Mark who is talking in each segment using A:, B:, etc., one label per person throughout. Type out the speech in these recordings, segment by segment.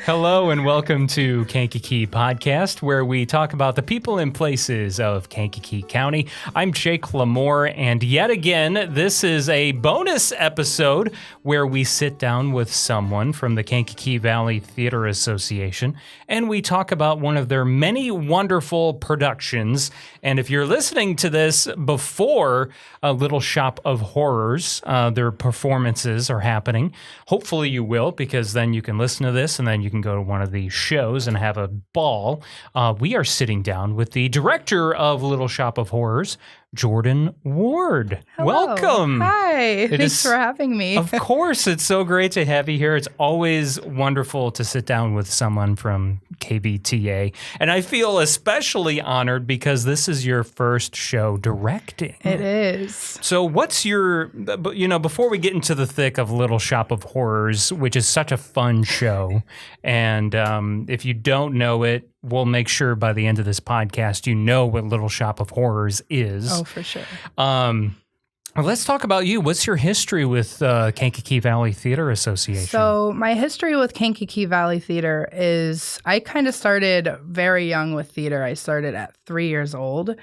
A: Hello and welcome to Kankakee Podcast, where we talk about the people and places of Kankakee County. I'm Jake Lamore, and yet again, this is a bonus episode where we sit down with someone from the Kankakee Valley Theatre Association, and we talk about one of their many wonderful productions. And if you're listening to this before Little Shop of Horrors, their performances are happening, hopefully you will, because then you can listen to this and then you can go to one of these shows and have a ball. We are sitting down with the director of Little Shop of Horrors, Jordyn Ward.
B: Hello.
A: Welcome.
B: Hi. Thanks for having me.
A: Of course. It's so great to have you here. It's always wonderful to sit down with someone from KVTA. And I feel especially honored because this is your first show directing.
B: It is.
A: So what's your, before we get into the thick of Little Shop of Horrors, which is such a fun show, and if you don't know it, we'll make sure by the end of this podcast you know what Little Shop of Horrors is.
B: Oh, for sure.
A: Let's talk about you. What's your history with Kankakee Valley Theatre Association?
B: So my history with Kankakee Valley Theatre is I kind of started very young with theater. I started at 3 years old,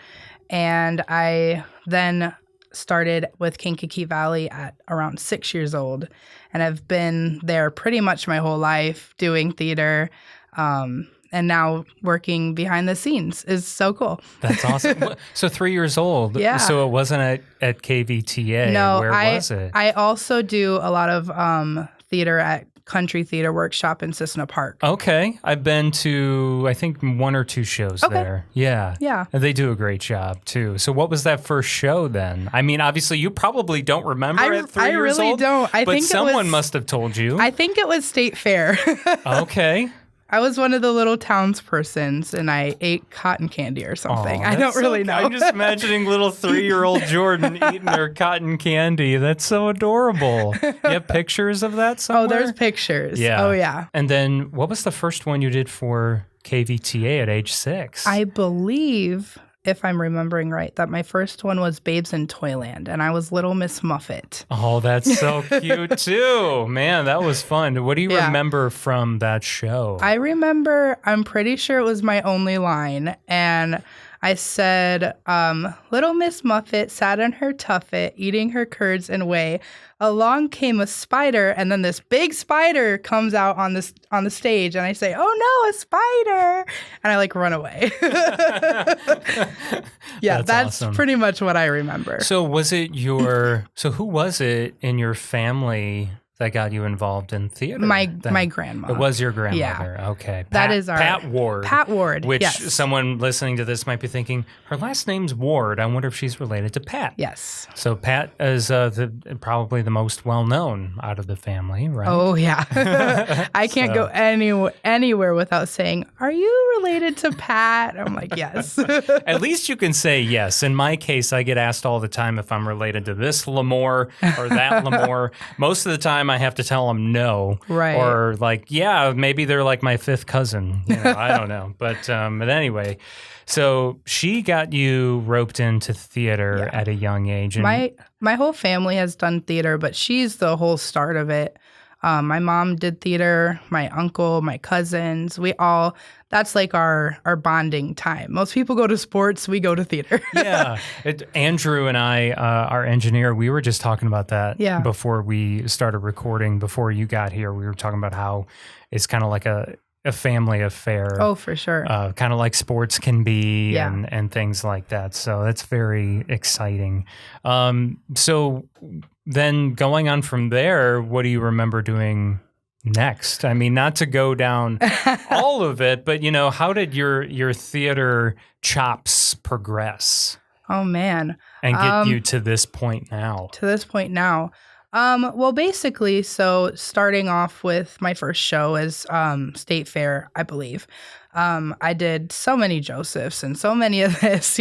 B: and I then started with Kankakee Valley at around 6 years old, and I've been there pretty much my whole life doing theater. And now working behind the scenes is so cool.
A: That's awesome. So 3 years old.
B: Yeah.
A: So it wasn't at KVTA.
B: No,
A: Where was it?
B: I also do a lot of theater at Country Theater Workshop in Cissna Park.
A: Okay. I've been to, I think, 1 or 2 shows there. Yeah.
B: Yeah.
A: And they do a great job, too. So what was that first show then? I mean, obviously, you probably don't remember at 3 years old.
B: I really don't.
A: But someone must have told you.
B: I think it was State Fair.
A: Okay.
B: I was one of the little townspersons, and I ate cotton candy or something. I don't really know.
A: I'm just imagining little 3-year-old Jordyn eating her cotton candy. That's so adorable. You have pictures of that somewhere?
B: Oh, there's pictures.
A: Yeah.
B: Oh, yeah.
A: And then what was the first one you did for KVTA at age 6?
B: I believe, if I'm remembering right, that my first one was Babes in Toyland, and I was Little Miss Muffet.
A: Oh, that's so cute, too. Man, that was fun. What do you remember from that show?
B: I remember, I'm pretty sure it was my only line, and I said, Little Miss Muffet sat on her tuffet, eating her curds and whey. Along came a spider, and then this big spider comes out on the stage, and I say, "Oh no, a spider!" And I run away. Yeah, that's awesome. Pretty much what I remember.
A: So who was it in your family that got you involved in theater?
B: My grandma.
A: It was your grandmother.
B: Yeah.
A: Okay.
B: That is
A: Pat Ward.
B: Pat Ward.
A: Which
B: yes.
A: Someone listening to this might be thinking, her last name's Ward. I wonder if she's related to Pat.
B: Yes.
A: So Pat is probably the most well-known out of the family, right?
B: Oh, yeah. I can't go anywhere without saying, "Are you related to Pat?" I'm like, yes.
A: At least you can say yes. In my case, I get asked all the time if I'm related to this Lamore or that Lamore. Most of the time, I have to tell them no.
B: Right.
A: Or maybe they're like my 5th cousin. I don't know. But anyway, so she got you roped into theater at a young age. And
B: my whole family has done theater, but she's the whole start of it. My mom did theater, my uncle, my cousins, that's our bonding time. Most people go to sports, we go to theater.
A: Yeah. Andrew and I, our engineer, we were just talking about that before we started recording, before you got here. We were talking about how it's kind of like a family affair.
B: Oh, for sure.
A: Kind of like sports can be and things like that. So that's very exciting. So then going on from there, what do you remember doing next? I mean, not to go down all of it, but how did your theater chops progress?
B: Oh man.
A: And get you to this point now.
B: Well, basically, so starting off with my first show is State Fair, I believe. I did so many Josephs and so many of this,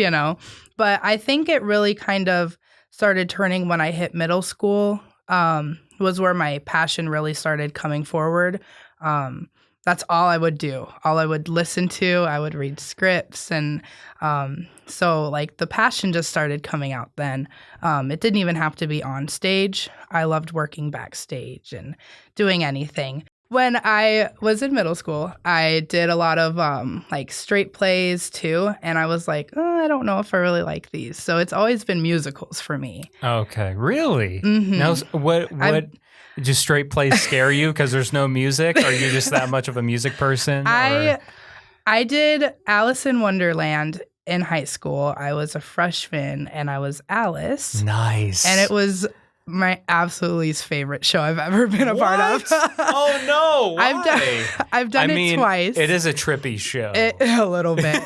B: but I think it really kind of started turning when I hit middle school. Was where my passion really started coming forward. That's all I would do. All I would listen to. I would read scripts. And so the passion just started coming out then. It didn't even have to be on stage. I loved working backstage and doing anything. When I was in middle school, I did a lot of like straight plays too, and I was like, I don't know if I really like these. So it's always been musicals for me.
A: Okay, really?
B: Mm-hmm.
A: Now, what just straight plays scare you because there's no music? Are you just that much of a music person?
B: I did Alice in Wonderland in high school. I was a freshman, and I was Alice.
A: Nice.
B: And it was my absolute least favorite show I've ever been a part of.
A: Oh no! Why?
B: I've done it twice.
A: It is a trippy show.
B: A little bit.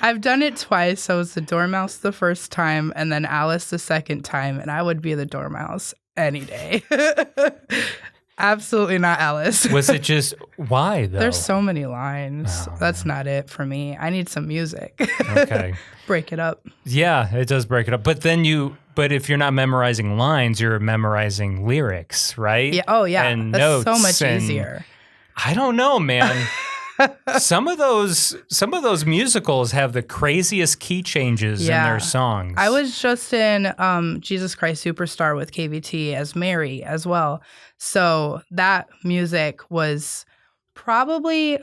B: I've done it twice. I was the Dormouse the first time, and then Alice the second time, and I would be the Dormouse any day. Absolutely not Alice.
A: Was it just why though?
B: There's so many lines.
A: Oh,
B: That's not it for me. I need some music.
A: Okay.
B: Break it up.
A: Yeah, it does break it up. But if you're not memorizing lines, you're memorizing lyrics, right?
B: Yeah. Oh yeah.
A: And
B: That's
A: notes
B: so much easier.
A: I don't know, man. Some of those musicals have the craziest key changes in their songs.
B: I was just in Jesus Christ Superstar with KVT as Mary as well. So that music was probably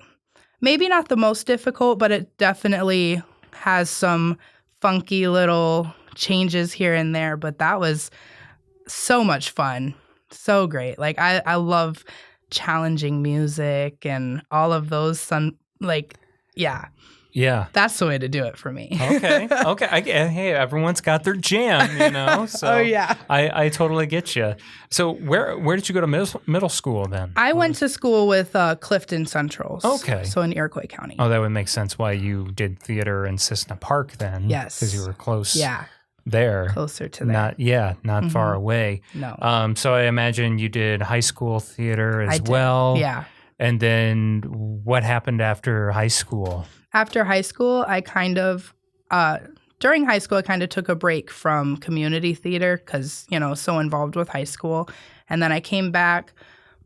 B: maybe not the most difficult, but it definitely has some funky little changes here and there. But that was so much fun. So great. Like I love challenging music and all of those yeah, that's the way to do it for me.
A: Okay hey, everyone's got their jam, so
B: oh yeah,
A: I totally get you. So where did you go to middle school then?
B: I went to school with Clifton Central.
A: Okay,
B: so in Iroquois County.
A: Oh, that would make sense why you did theater in Cissna Park then.
B: Yes,
A: because you were close.
B: Yeah,
A: there,
B: closer to that.
A: Not far away.
B: No.
A: So I imagine you did high school theater as well.
B: Yeah.
A: And then what happened after high school?
B: After high school, during high school, I kind of took a break from community theater because, so involved with high school. And then I came back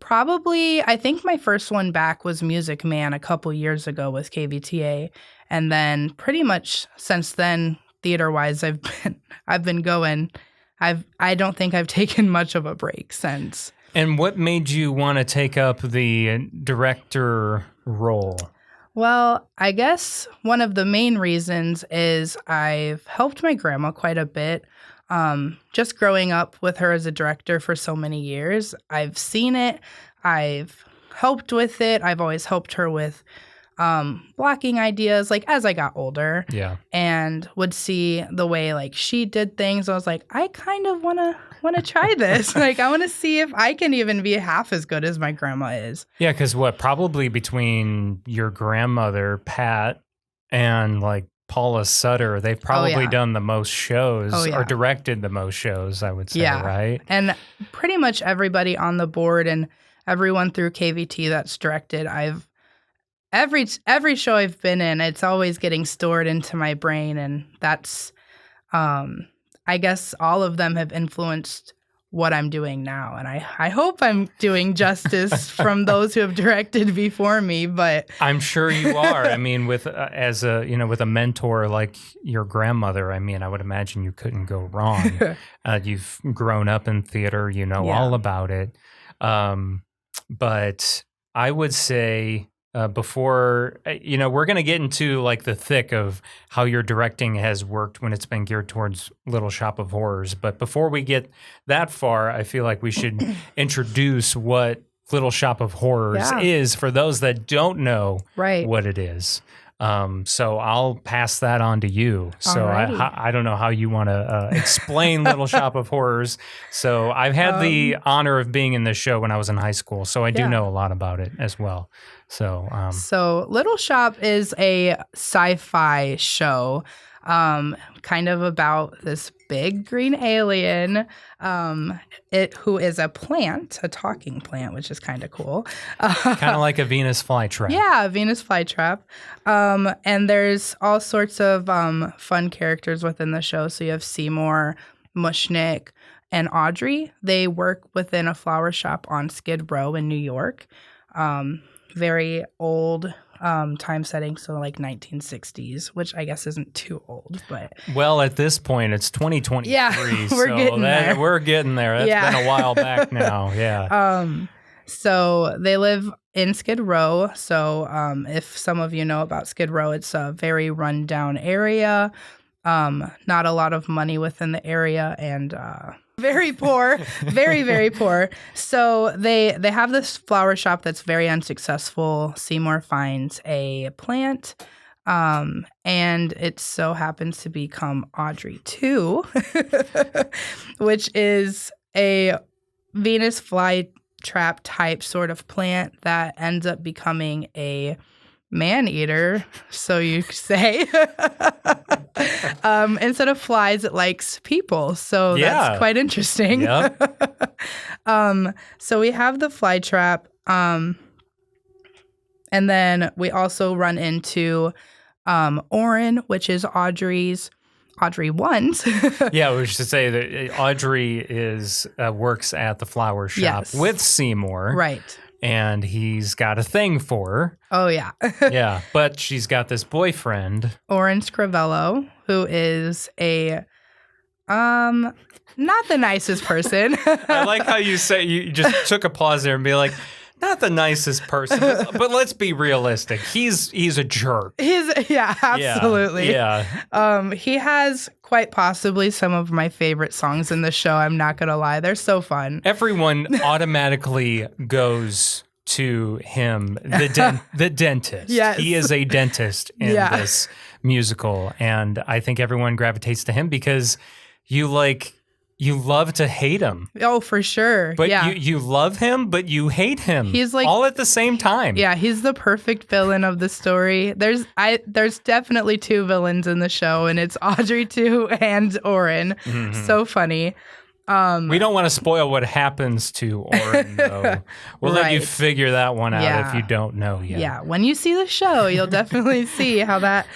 B: I think my first one back was Music Man a couple years ago with KVTA. And then pretty much since then, theater-wise, I've been going. I don't think I've taken much of a break since.
A: And what made you want to take up the director role?
B: Well, I guess one of the main reasons is I've helped my grandma quite a bit. Just growing up with her as a director for so many years, I've seen it. I've helped with it. I've always helped her with blocking ideas, like as I got older.
A: Yeah.
B: And would see the way like she did things. I was like, I kind of want to try this. Like I want to see if I can even be half as good as my grandma is.
A: Yeah, because probably between your grandmother, Pat, and like Paula Sutter, they've probably done the most shows or directed the most shows, I would say, right?
B: And pretty much everybody on the board and everyone through KVT that's directed, every show I've been in, it's always getting stored into my brain, and that's I guess all of them have influenced what I'm doing now, and I hope I'm doing justice from those who have directed before me, but
A: I'm sure you are. I mean, with with a mentor like your grandmother, I mean, I would imagine you couldn't go wrong. You've grown up in theater, all about it. But I would say before, we're going to get into like the thick of how your directing has worked when it's been geared towards Little Shop of Horrors. But before we get that far, I feel like we should introduce what Little Shop of Horrors is for those that don't know what it is. So I'll pass that on to you. So I don't know how you want to explain Little Shop of Horrors. So I've had the honor of being in this show when I was in high school, so I do know a lot about it as well. So
B: Little Shop is a sci-fi show, kind of about this big green alien, who is a plant, a talking plant, which is kind of cool.
A: Kind of like a Venus flytrap.
B: Yeah, a Venus flytrap. And there's all sorts of fun characters within the show. So you have Seymour, Mushnick, and Audrey. They work within a flower shop on Skid Row in New York. Very old time setting, so like 1960s, which I guess isn't too old, but
A: well, at this point it's 2023.
B: Yeah, we're getting there.
A: We're getting there. That's been a while back now. Yeah.
B: So they live in Skid Row. So if some of you know about Skid Row, it's a very rundown area. Not a lot of money within the area, and very poor, very, very poor. So they have this flower shop that's very unsuccessful. Seymour finds a plant, and it so happens to become Audrey II, which is a Venus flytrap type sort of plant that ends up becoming a man-eater, so you say. Instead of flies, it likes people. So that's quite interesting. Yep. So we have the fly trap. And then we also run into Oren, which is Audrey 1's.
A: Yeah, we should say that Audrey works at the flower shop with Seymour.
B: Right.
A: And he's got a thing for her.
B: Oh, yeah.
A: Yeah, but she's got this boyfriend.
B: Oren Scrivello, who is a, not the nicest person.
A: I like how you just took a pause there and be like, not the nicest person, but let's be realistic. He's a jerk.
B: Absolutely.
A: Yeah.
B: He has quite possibly some of my favorite songs in the show. I'm not going to lie. They're so fun.
A: Everyone automatically goes to him, the dentist.
B: Yes.
A: He is a dentist in this musical, and I think everyone gravitates to him because you love to hate him.
B: Oh, for sure.
A: But you love him, but you hate him.
B: He's like
A: all at the same time.
B: Yeah, he's the perfect villain of the story. There's definitely two villains in the show, and it's Audrey II and Oren. Mm-hmm. So funny.
A: We don't want to spoil what happens to Oren, though. We'll let you figure that one out if you don't know yet.
B: Yeah, when you see the show, you'll definitely see how that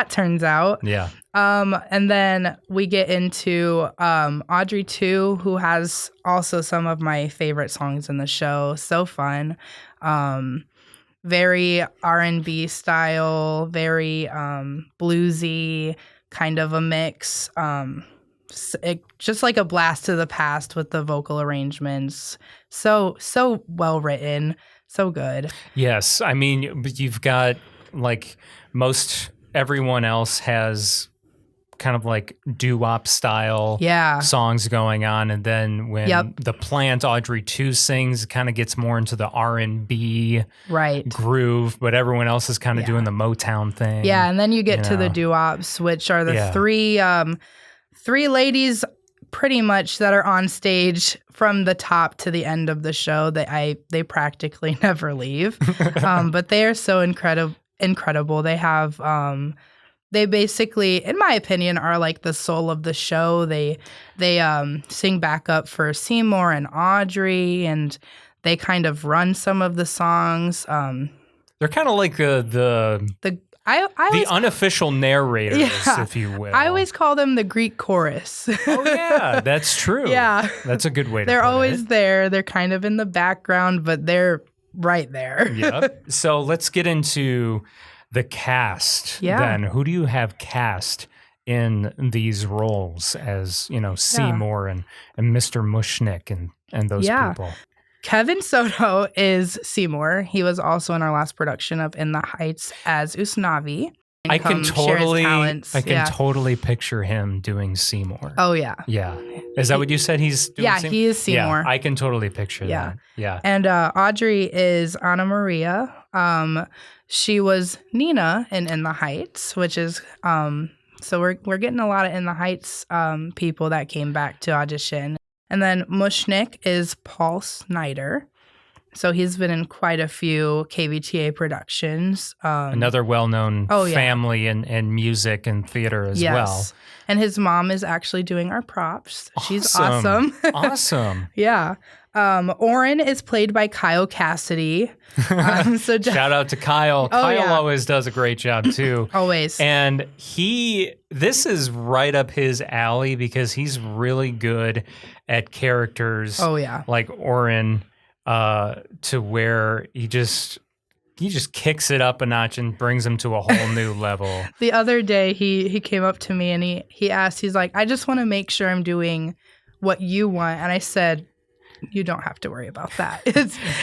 B: turns out.
A: Yeah.
B: And then we get into Audrey II, who has also some of my favorite songs in the show. So fun. Very R&B style, very bluesy, kind of a mix. Just like a blast to the past with the vocal arrangements. So well written, so good.
A: Yes, I mean, you've got most everyone else has kind of like doo-wop style songs going on, and then when the plant Audrey II sings, it kind of gets more into the R&B groove, but everyone else is kind of doing the Motown thing.
B: Yeah, and then you get to the doo-wops, which are the three ladies pretty much that are on stage from the top to the end of the show. They practically never leave, but they are so incredible. They have they basically, in my opinion, are like the soul of the show. They sing backup for Seymour and Audrey, and they kind of run some of the songs.
A: They're kind of like the unofficial narrators, if you will.
B: I always call them the Greek chorus.
A: Oh, yeah, that's true.
B: Yeah.
A: That's a good way to put it.
B: They're always there. They're kind of in the background, but they're right there.
A: Yep. So let's get into the cast then. Who do you have cast in these roles as, Seymour and Mr. Mushnick and those people?
B: Kevin Soto is Seymour. He was also in our last production of In the Heights as Usnavi.
A: I can totally picture him doing Seymour.
B: Oh, yeah.
A: Yeah. Is that what you said he's doing?
B: Yeah, he is Seymour.
A: Yeah, I can totally picture that. Yeah.
B: And Audrey is Anna Maria. She was Nina in the Heights, which is so we're getting a lot of In the Heights people that came back to audition. And then Mushnick is Paul Snyder. So he's been in quite a few KVTA productions.
A: Another well-known family in music and theater as well.
B: And his mom is actually doing our props. She's awesome.
A: Awesome.
B: Yeah. Oren is played by Kyle Cassidy.
A: Shout out to Kyle. Kyle always does a great job too.
B: Always.
A: And this is right up his alley because he's really good at characters.
B: Oh yeah.
A: Like Oren, to where he just kicks it up a notch and brings him to a whole new level.
B: The other day he came up to me and he asked, he's like, I just want to make sure I'm doing what you want. And I said, you don't have to worry about that.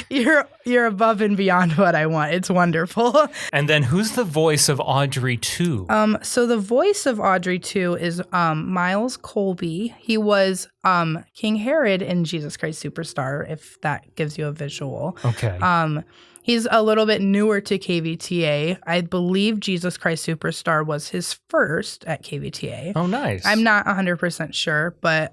B: You're above and beyond what I want. It's wonderful.
A: And then who's the voice of Audrey II?
B: So the voice of Audrey II is Miles Colby. He was King Herod in Jesus Christ Superstar, if that gives you a visual.
A: Okay.
B: He's a little bit newer to KVTA. I believe Jesus Christ Superstar was his first at KVTA.
A: Oh, nice.
B: I'm not 100% sure, but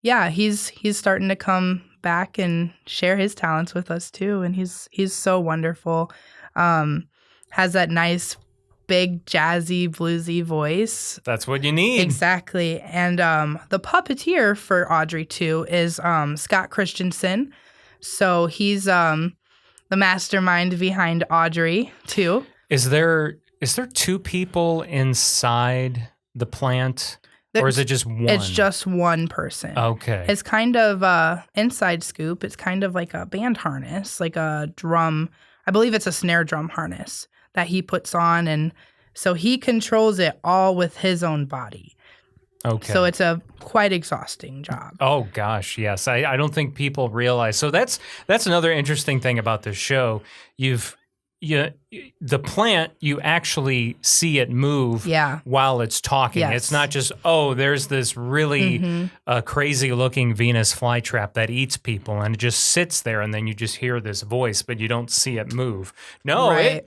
B: yeah, he's starting to come back and share his talents with us too, and he's so wonderful. Has that nice, big, jazzy, bluesy voice.
A: That's what you need.
B: Exactly. And the puppeteer for Audrey II is Scott Christensen. So he's the mastermind behind Audrey II.
A: Is there two people inside the plant? Or is it just one?
B: It's just one person.
A: Okay.
B: It's kind of inside scoop. It's kind of like a band harness, like a drum. I believe it's a snare drum harness that he puts on. And so he controls it all with his own body.
A: Okay.
B: So it's a quite exhausting job.
A: Oh, gosh, yes. I don't think people realize. So that's another interesting thing about this show. The plant, you actually see it move while it's talking.
B: Yes.
A: It's not just, there's this really crazy-looking Venus flytrap that eats people, and it just sits there, and then you just hear this voice, but you don't see it move. No,
B: right.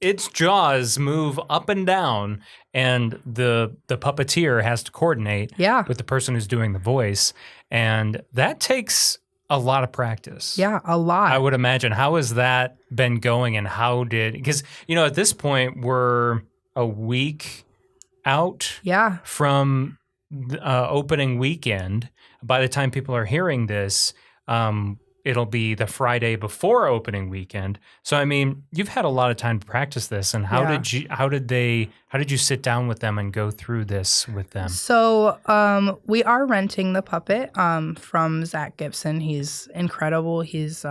A: its jaws move up and down, and the puppeteer has to coordinate with the person who's doing the voice, and that takes a lot of practice.
B: Yeah, a lot.
A: I would imagine. How has that been going, and because, at this point, we're a week out from opening weekend. By the time people are hearing this, it'll be the Friday before opening weekend. So, I mean, you've had a lot of time to practice this. And how did you sit down with them and go through this with them?
B: So, we are renting the puppet from Zach Gibson. He's incredible. He's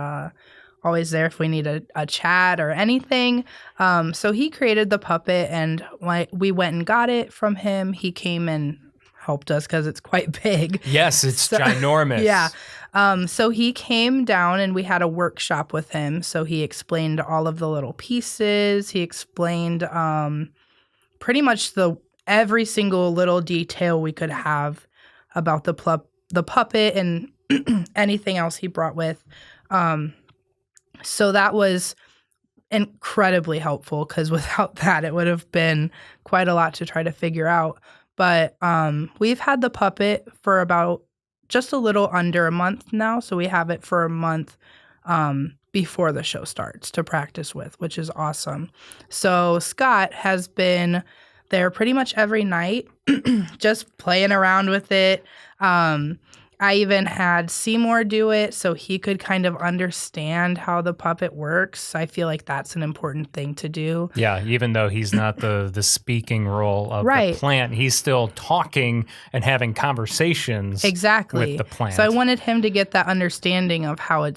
B: always there if we need a chat or anything. So he created the puppet, and we went and got it from him. He came and helped us because it's quite big.
A: Yes, it's ginormous.
B: Yeah. So he came down and we had a workshop with him. So he explained all of the little pieces. He explained pretty much every single little detail we could have about the puppet and anything else he brought with. So that was incredibly helpful, because without that, it would have been quite a lot to try to figure out. But we've had the puppet for about just a little under a month now. So we have it for a month before the show starts to practice with, which is awesome. So Scott has been there pretty much every night, just playing around with it. I even had Seymour do it so he could kind of understand how the puppet works. I feel like that's an important thing to do.
A: Yeah, even though he's not the speaking role of the plant, he's still talking and having conversations with the plant.
B: So I wanted him to get that understanding of how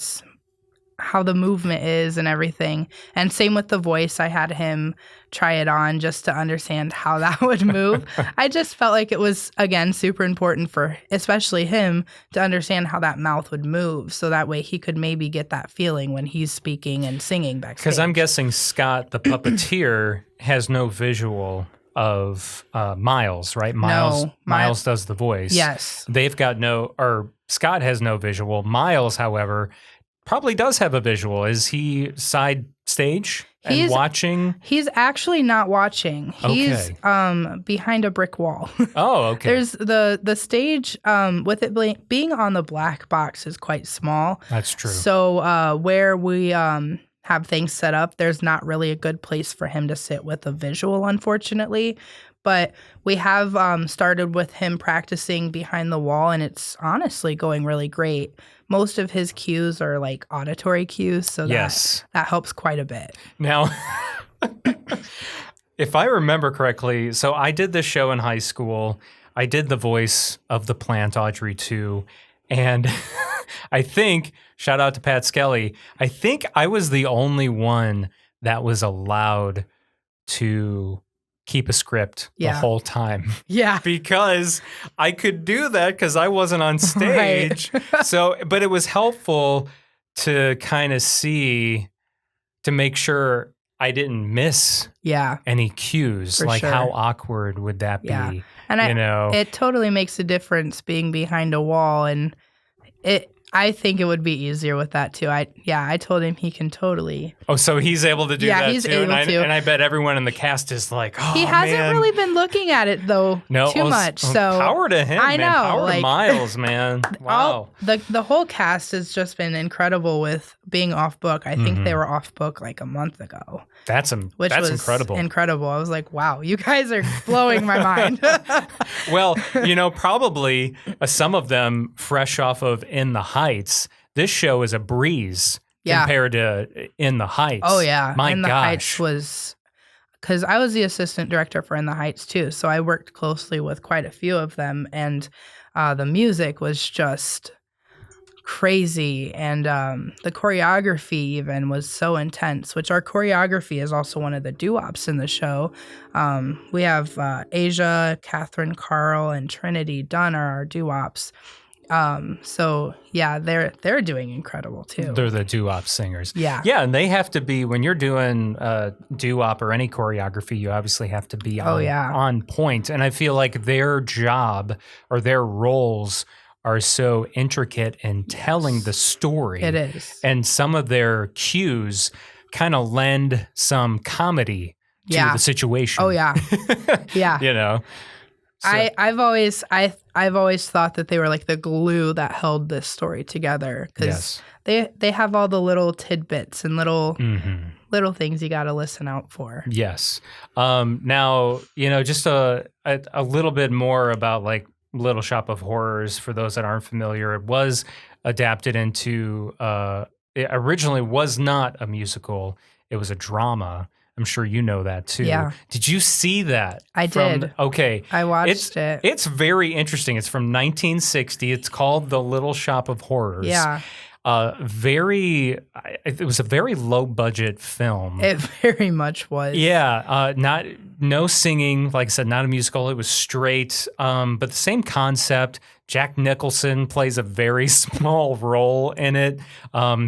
B: the movement is and everything. And same with the voice. I had him try it on just to understand how that would move. I just felt like it was, again, super important for especially him to understand how that mouth would move, so that way he could maybe get that feeling when he's speaking and singing backstage.
A: Because I'm guessing Scott, the puppeteer, has no visual of Miles, right? Miles does the voice.
B: Yes.
A: Scott has no visual. Miles, however, probably does have a visual. Is he side stage and watching?
B: He's actually not watching. He's behind a brick wall.
A: Oh, okay.
B: There's the stage with it being on the black box is quite small.
A: That's true.
B: So where we have things set up, there's not really a good place for him to sit with a visual, unfortunately. But we have started with him practicing behind the wall, and it's honestly going really great. Most of his cues are like auditory cues, so that helps quite a bit.
A: Now, if I remember correctly, so I did this show in high school. I did the voice of the plant, Audrey II, and I think, shout out to Pat Skelly, I think I was the only one that was allowed to keep a script the
B: Yeah.
A: whole time.
B: Yeah.
A: Because I could do that because I wasn't on stage. So, but it was helpful to kind of see, to make sure I didn't miss
B: Yeah.
A: any cues.
B: For
A: Like
B: sure.
A: how awkward would that
B: Yeah.
A: be?
B: And
A: It
B: it totally makes a difference being behind a wall, and I think it would be easier with that too. I told him he can totally.
A: Oh, so he's able to do that
B: he's
A: too?
B: able to.
A: And I bet everyone in the cast is like, oh,
B: He hasn't
A: man.
B: really been looking at it though too much. So
A: power to him,
B: I
A: man.
B: know,
A: Power to
B: like-
A: Miles, man. Wow.
B: the whole cast has just been incredible with being off book. I think they were off book like a month ago.
A: That's
B: Which was
A: incredible.
B: Incredible. I was like, wow, you guys are blowing my mind.
A: Well, probably some of them fresh off of In the Heights. This show is a breeze compared to In the Heights.
B: Oh, yeah.
A: My
B: In the
A: gosh.
B: Heights was, because I was the assistant director for In the Heights too. So I worked closely with quite a few of them. And the music was just crazy. And the choreography even was so intense, which our choreography is also one of the doo-wops in the show. We have Asia, Catherine Carl, and Trinity Dunn are our doo-wops. So yeah, they're doing incredible too.
A: They're the doo-wop singers.
B: Yeah.
A: Yeah, and they have to be, when you're doing doo-wop or any choreography, you obviously have to be on point. And I feel like their job or their roles are so intricate in telling the story.
B: It is.
A: And some of their cues kind of lend some comedy to the situation.
B: Oh yeah. Yeah.
A: So,
B: I've always thought that they were like the glue that held this story together, because they have all the little tidbits and little things you got to listen out for.
A: Yes. Now, just a little bit more about like Little Shop of Horrors for those that aren't familiar. It was adapted into it originally was not a musical. It was a drama. I'm sure you know that too.
B: Yeah.
A: Did you see that?
B: I did.
A: Okay.
B: I watched it.
A: It's very interesting. It's from 1960. It's called The Little Shop of Horrors.
B: Yeah.
A: It was a very low budget film.
B: It very much was.
A: Yeah. No singing. Like I said, not a musical. It was straight. But the same concept. Jack Nicholson plays a very small role in it.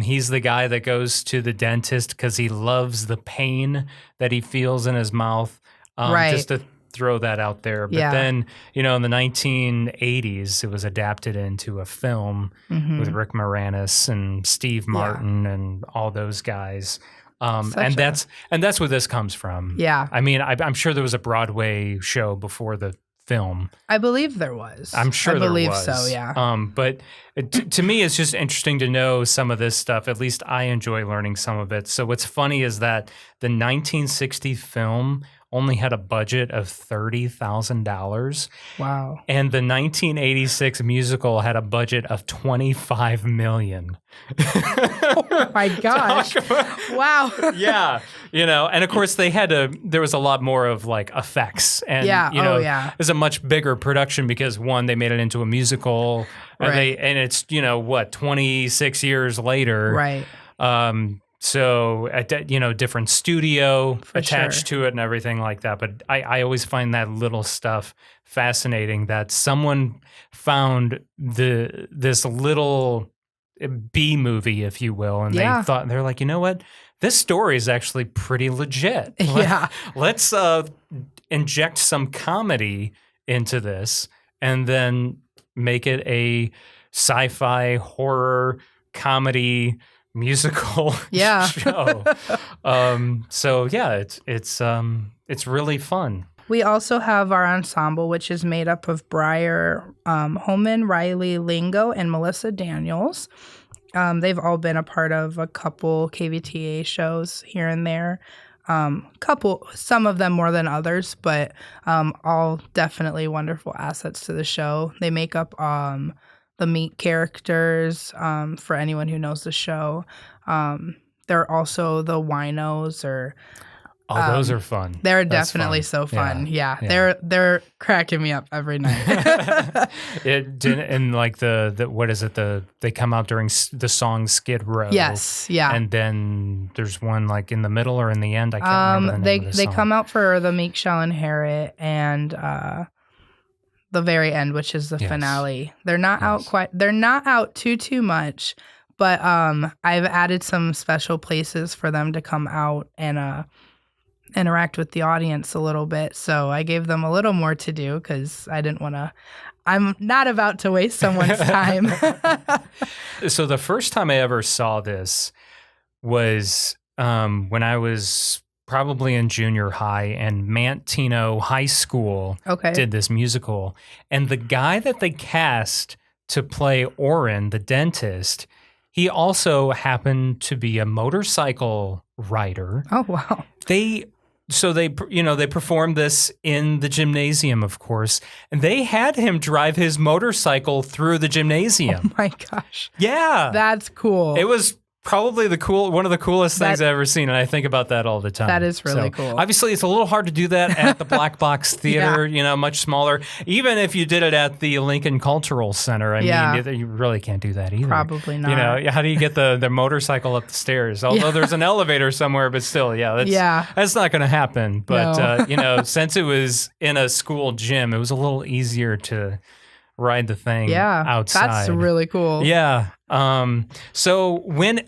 A: He's the guy that goes to the dentist because he loves the pain that he feels in his mouth.
B: Right.
A: Just to throw that out there. But then, in the 1980s, it was adapted into a film with Rick Moranis and Steve Martin and all those guys. And that's where this comes from.
B: Yeah.
A: I mean, I'm sure there was a Broadway show before the film.
B: I believe there was.
A: I'm sure there was.
B: I believe so, yeah.
A: But to me, it's just interesting to know some of this stuff. At least I enjoy learning some of it. So what's funny is that the 1960 film only had a budget of $30,000.
B: Wow.
A: And the 1986 musical had a budget of $25 million.
B: Oh my gosh. Wow.
A: Yeah. And of course there was a lot more of like effects and, it was a much bigger production because one, they made it into a musical and it's, 26 years later.
B: Right.
A: So, different studio attached
B: sure.
A: to it and everything like that. But I always find that little stuff fascinating that someone found this little B movie, if you will, and they're like, you know what? This story is actually pretty legit.
B: Yeah.
A: Let's inject some comedy into this and then make it a sci-fi horror comedy musical show. It's really fun.
B: We also have our ensemble, which is made up of Briar Holman, Riley Lingo, and Melissa Daniels. They've all been a part of a couple KVTA shows here and there. Some of them more than others, but all definitely wonderful assets to the show. They make up the meek characters, for anyone who knows the show. They're also the winos, or
A: Oh, those are fun.
B: They're
A: That's
B: definitely
A: fun.
B: so fun.
A: Yeah.
B: They're cracking me up every night.
A: It did, and like the what is it? They come out during the song Skid Row.
B: Yes, yeah.
A: And then there's one like in the middle or in the end. I can't remember the name of the
B: They
A: song.
B: come out for the Meek Shall Inherit and the very end, which is the finale. They're not out quite. They're not out too much, but I've added some special places for them to come out and interact with the audience a little bit. So I gave them a little more to do because I didn't want to. I'm not about to waste someone's time.
A: So the first time I ever saw this was when I was probably in junior high, and Mantino High School did this musical. And the guy that they cast to play Oren, the dentist, he also happened to be a motorcycle rider.
B: Oh, wow.
A: They performed this in the gymnasium, of course, and they had him drive his motorcycle through the gymnasium.
B: Oh my gosh.
A: Yeah.
B: That's cool.
A: It was probably one of the coolest things I've ever seen, and I think about that all the time.
B: That is really cool.
A: Obviously, it's a little hard to do that at the Black Box Theater, much smaller. Even if you did it at the Lincoln Cultural Center, I mean, you really can't do that either.
B: Probably not.
A: How do you get the motorcycle up the stairs? Although there's an elevator somewhere, but still, that's not going to happen. But, since it was in a school gym, it was a little easier to ride the thing outside.
B: That's really cool.
A: Yeah. So when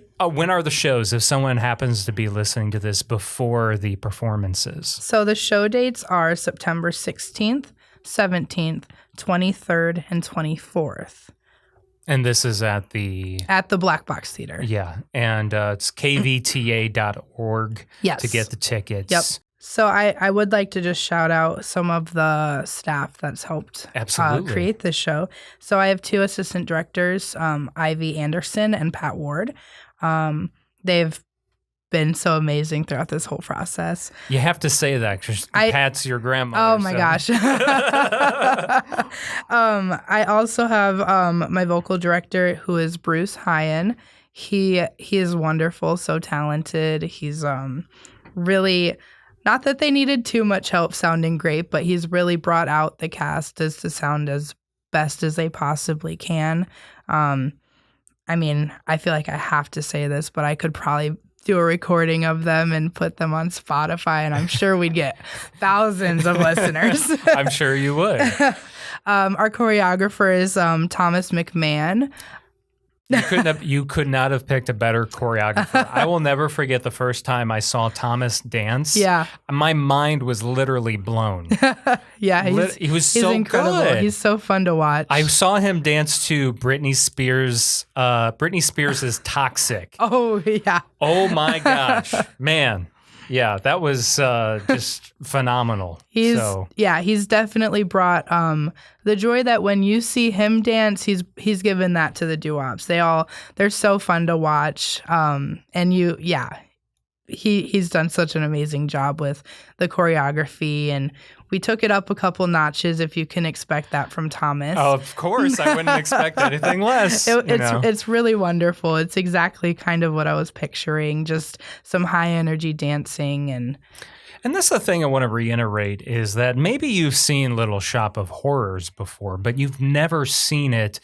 A: are the shows, if someone happens to be listening to this before the performances? So
B: the show dates are September 16th, 17th, 23rd, and 24th.
A: And this is at the
B: Black Box Theater.
A: Yeah. And it's kvta.org to get the tickets.
B: Yep. So I would like to just shout out some of the staff that's helped create this show. So I have 2 assistant directors, Ivy Anderson and Pat Ward. They've been so amazing throughout this whole process.
A: You have to say that because Pat's your grandmother.
B: Oh my gosh. I also have my vocal director, who is Bruce Hyen. He is wonderful, so talented. He's really... Not that they needed too much help sounding great, but he's really brought out the cast as to sound as best as they possibly can. I mean, I feel like I have to say this, but I could probably do a recording of them and put them on Spotify, and I'm sure we'd get thousands of listeners.
A: I'm sure you would.
B: Our choreographer is Thomas McMahon.
A: You could not have picked a better choreographer. I will never forget the first time I saw Thomas dance.
B: Yeah.
A: My mind was literally blown.
B: Yeah,
A: he was so
B: incredible.
A: good.
B: He's so fun to watch.
A: I saw him dance to Britney Spears' Toxic.
B: Oh, yeah.
A: Oh my gosh. Man. Yeah, that was just phenomenal.
B: He's definitely brought the joy that when you see him dance, he's given that to the doo-wops. They're so fun to watch. He's done such an amazing job with the choreography, and we took it up a couple notches, if you can expect that from Thomas.
A: Oh, of course. I wouldn't expect anything less.
B: It's really wonderful. It's exactly kind of what I was picturing, just some high energy dancing. And
A: that's the thing I want to reiterate is that maybe you've seen Little Shop of Horrors before, but you've never seen it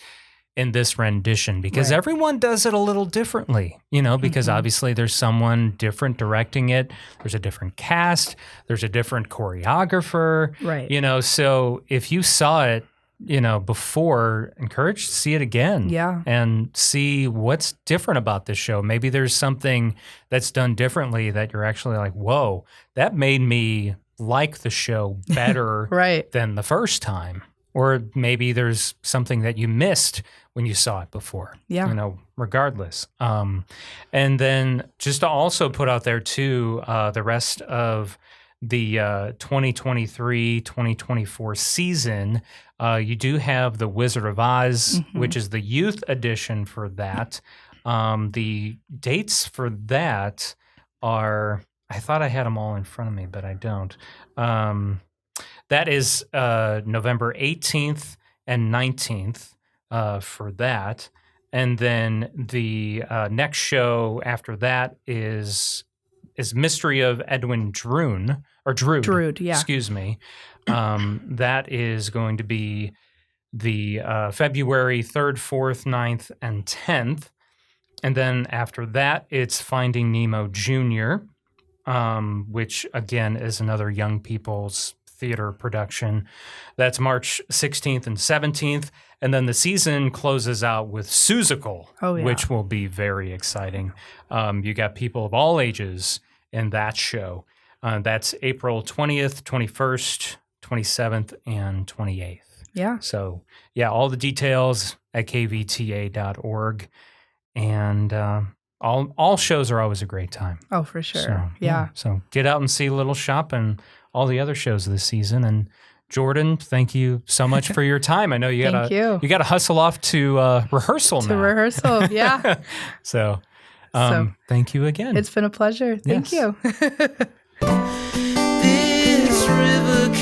A: in this rendition because everyone does it a little differently, because obviously there's someone different directing it. There's a different cast. There's a different choreographer.
B: Right.
A: So if you saw it, before, encouraged to see it again.
B: Yeah.
A: And see what's different about this show. Maybe there's something that's done differently that you're actually like, whoa, that made me like the show better than the first time. Or maybe there's something that you missed when you saw it before.
B: Yeah.
A: Regardless. And then just to also put out there too, the rest of the 2023-2024 season, you do have The Wizard of Oz, which is the youth edition for that. The dates for that are, I thought I had them all in front of me, but I don't. That is November 18th and 19th for that. And then the next show after that is is Mystery of Edwin Drood.
B: Drood, yeah.
A: Excuse me. That is going to be the February 3rd, 4th, 9th, and 10th. And then after that, it's Finding Nemo Jr., which, again, is another young people's theater production. That's March 16th and 17th. And then the season closes out with Seussical, which will be very exciting. You got people of all ages in that show. That's April 20th, 21st, 27th, and 28th.
B: Yeah.
A: So, yeah, all the details at kvta.org. And all shows are always a great time.
B: Oh, for sure.
A: So,
B: yeah.
A: So get out and see Little Shop and all the other shows this season. And Jordyn, thank you so much for your time. I know you gotta hustle off to rehearsal now.
B: To rehearsal, yeah.
A: So thank you again.
B: It's been a pleasure. Thank you.
C: This river